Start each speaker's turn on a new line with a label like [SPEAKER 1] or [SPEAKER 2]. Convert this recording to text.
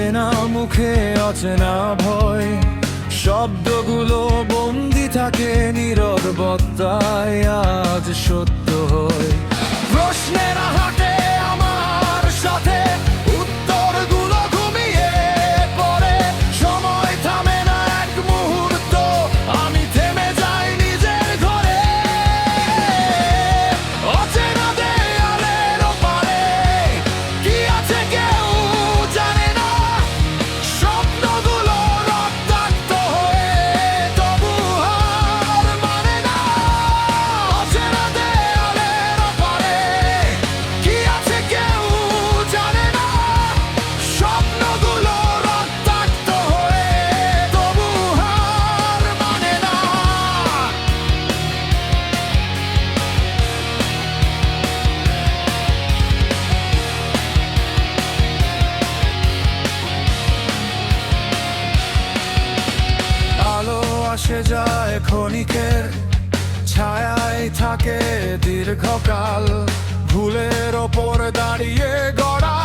[SPEAKER 1] অচেনা মুখে অচেনা ভয়, শব্দগুলো বন্দি থাকে নীরবতায়, আজ সত্য হয়। প্রশ্নের হাটে আমার সাথে উত্তরগুলো ঘুমিয়ে পড়ে, সময় থামে না এক মুহূর্ত, আমি থেমে যাই নিজের ঘরে। অচেনা দেয়ালের ওপারে কি আছে কেউ জানে না, স্বপ্নগুলো রক্তাক্ত হয়ে তবু হার মানে না। অচেনা দেয়ালের ওপারে কি আছে কেউ জানে না, স্বপ্নগুলো রক্তাক্ত হয়ে তবু হার মানে না। আলো আসে যায় ক্ষণিকের, ছায়ায় থাকে দীর্ঘকাল, ভুলের ওপর দাঁড়িয়ে গড়া